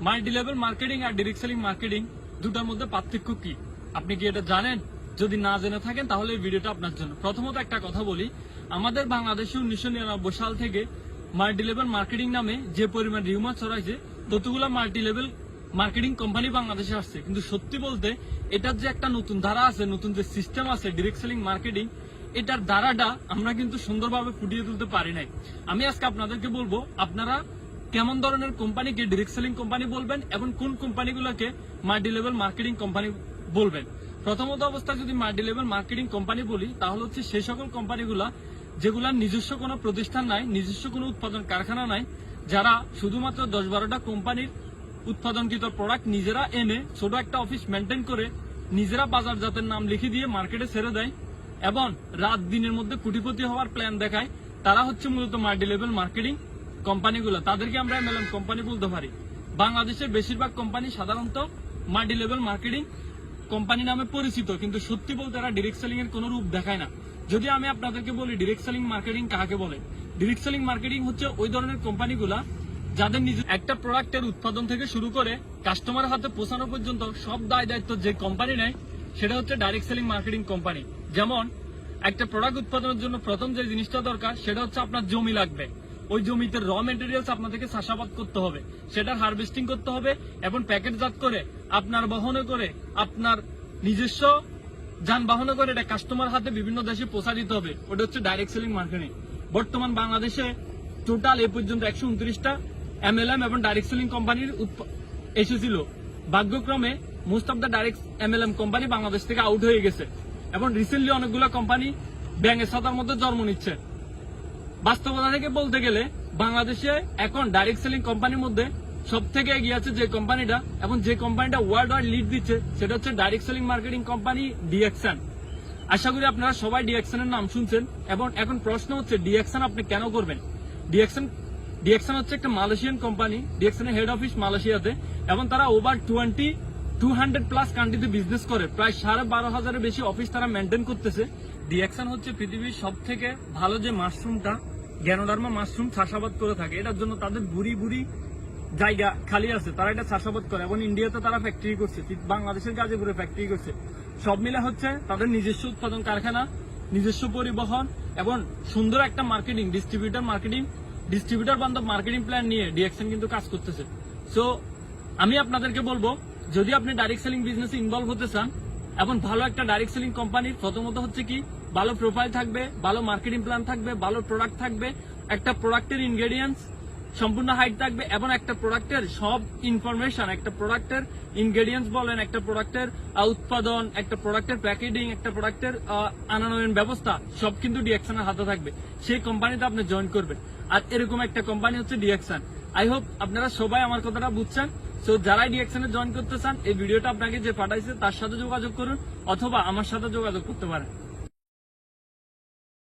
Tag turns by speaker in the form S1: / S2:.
S1: Multi level marketing আর direct selling marketing দুটার মধ্যে পার্থক্য কি? আপনি কি এটা জানেন? যদি না জেনে থাকেন তাহলে এই ভিডিওটা আপনার জন্য। প্রথমত একটা কথা বলি, আমাদের বাংলাদেশে 1999 সাল থেকে মাল্টি লেভেল মার্কেটিং নামে যে পরিমাণ রিউমার ছড়াইছে, ততগুলো মাল্টি লেভেল মার্কেটিং কোম্পানি বাংলাদেশে আসছে, কিন্তু সত্যি বলতে এটার যে একটা নতুন ধারা আছে, নতুন যে সিস্টেম আছে ডিরেক্ট সেলিং মার্কেটিং, এটার ধারাটা আমরা কিন্তু সুন্দরভাবে ফুটিয়ে তুলতে পারি নাই। আমি আজকে আপনাদেরকে বলবো আপনারা কেমন ধরনের কোম্পানিকে ডিরেক্ট সেলিং কোম্পানি বলবেন এবং কোন কোম্পানিগুলোকে মাল্টি লেভেল মার্কেটিং কোম্পানি বলবেন। প্রথমত অবস্থায় যদি মাল্টি লেভেল মার্কেটিং কোম্পানি বলি, তাহলে হচ্ছে সেই সকল কোম্পানিগুলা যেগুলা নিজস্ব কোনো প্রতিষ্ঠান নাই, নিজস্ব কোনো উৎপাদন কারখানা নাই, যারা শুধুমাত্র 10-12টা কোম্পানির উৎপাদনকৃত প্রোডাক্ট নিজেরা এনে ছোট একটা অফিস মেনটেন করে নিজেরা বাজারজাতের নাম লিখে দিয়ে মার্কেটে ছেড়ে দেয় এবং রাত দিনের মধ্যে কোটিপতি হওয়ার প্ল্যান দেখায়। তারা হচ্ছে মূলত মাল্টি লেভেল মার্কেটিং কোম্পানিগুলো, তাদেরকে আমরা এমএলএম কোম্পানি বলতে পারি। বাংলাদেশের বেশিরভাগ কোম্পানি সাধারণত মাল্টি লেভেল মার্কেটিং কোম্পানি নামে পরিচিত, কিন্তু সত্যি বলতে এরা ডিরেক্ট সেলিং এর কোনো রূপ দেখায় না। যদি আমি আপনাদেরকে বলি ডিরেক্ট সেলিং মার্কেটিং কাকে বলে, ডিরেক্ট সেলিং মার্কেটিং হচ্ছে ওই ধরনের কোম্পানিগুলা যাদের নিজে একটা প্রোডাক্টের উৎপাদন থেকে শুরু করে কাস্টমারের হাতে পৌঁছানো পর্যন্ত সব দায় দায়িত্ব যে কোম্পানি নেয়, সেটা হচ্ছে ডাইরেক্ট সেলিং মার্কেটিং কোম্পানি। যেমন একটা প্রোডাক্ট উৎপাদনের জন্য প্রথম যে জিনিসটা দরকার সেটা হচ্ছে আপনার জমি লাগবে। ওই জমিতে র মেটেরিয়ালস আপনাদেরকে চাষাবাদ করতে হবে, সেটার হারভেস্টিং করতে হবে এবং প্যাকেটজাত করে আপনার বহনে করে আপনার নিজস্ব যানবাহনে করে এটা কাস্টমার হাতে বিভিন্ন দেশে পৌঁছা দিতে হবে। ওটা হচ্ছে ডাইরেক্ট সেলিং মার্কেটিং। বর্তমান বাংলাদেশে টোটাল এ পর্যন্ত 129টা এমএলএম এবং ডাইরেক্ট সেলিং কোম্পানির এসেছিল। ভাগ্যক্রমে most of the direct MLM company Bangladesh থেকে আউট হয়ে গেছে এবং রিসেন্টলি অনেকগুলো কোম্পানি ব্যাঙের ছাতার মধ্যে জন্ম নিচ্ছে। বাস্তবতা থেকে বলতে গেলে বাংলাদেশে এখন ডাইরেক্ট সেলিং কোম্পানির মধ্যে সব থেকে এগিয়ে আছে যে কোম্পানিটা এবং যে কোম্পানিটা ওয়ার্ল্ড ওয়াইড লিড দিচ্ছে, সেটা হচ্ছে direct selling marketing company DXN. আশা করি আপনারা সবাই ডিএক্সএন এর নাম শুনছেন এবং এখন প্রশ্ন হচ্ছে ডিএক্সএন আপনি কেন করবেন? ডিএক্সএন হচ্ছে একটা মালয়েশিয়ান কোম্পানি। ডিএক্সএন এর হেড অফিস মালয়েশিয়াতে এবং তারা ওভার 200+ কান্ট্রিতে বিজনেস করে, প্রায় 12,500-এর বেশি অফিস তারা মেনটেন করতেছে। ডিএক্সএন হচ্ছে পৃথিবীর সব থেকে ভালো যে মাশরুমটা গ্যানোডার্মা মাশরুম চাষাবাদ করে থাকে, এটার জন্য তাদের বুড়ি জায়গা খালি আছে, তারা এটা চাষাবাদ করে এবং ইন্ডিয়াতে তারা ফ্যাক্টরি করছে, বাংলাদেশের গাজীপুরে ফ্যাক্টরি করছে। সব মিলে হচ্ছে তাদের নিজস্ব উৎপাদন কারখানা, নিজস্ব পরিবহন এবং সুন্দর একটা মার্কেটিং ডিস্ট্রিবিউটর বান্ধব মার্কেটিং প্ল্যান নিয়ে ডিএক্সএন কিন্তু কাজ করতেছে। সো আমি আপনাদেরকে বলবো, যদি আপনি ডাইরেক্ট সেলিং বিজনেসে ইনভলভ হতে চান এবং ভালো একটা ডাইরেক্ট সেলিং কোম্পানির প্রথমত হচ্ছে কি ভালো প্রোফাইল থাকবে, ভালো মার্কেটিং প্ল্যান থাকবে, ভালো প্রোডাক্ট থাকবে, একটা প্রোডাক্টের ইনগ্রেডিয়েন্টস সম্পূর্ণ হাইট থাকবে এবং একটা প্রোডাক্টের সব ইনফরমেশন, একটা প্রোডাক্টের ইনগ্রেডিয়েন্টস বলেন, একটা প্রোডাক্টের উৎপাদন, একটা প্রোডাক্টের প্যাকেজিং, একটা প্রোডাক্টের আনয়ন ব্যবস্থা সব কিন্তু ডিএক্সএন এর হাতে থাকবে। সেই কোম্পানিতে আপনি জয়েন করবেন, আর এরকম একটা কোম্পানি হচ্ছে ডিএক্সএন। আই হোপ আপনারা সবাই আমার কথাটা বুঝছেন। সো যারা ডিএক্সএন এ জয়েন করতে চান, এই ভিডিওটা আপনাকে যে পাঠাইছে তার সাথে যোগাযোগ করুন অথবা আমার সাথে যোগাযোগ করতে পারেন।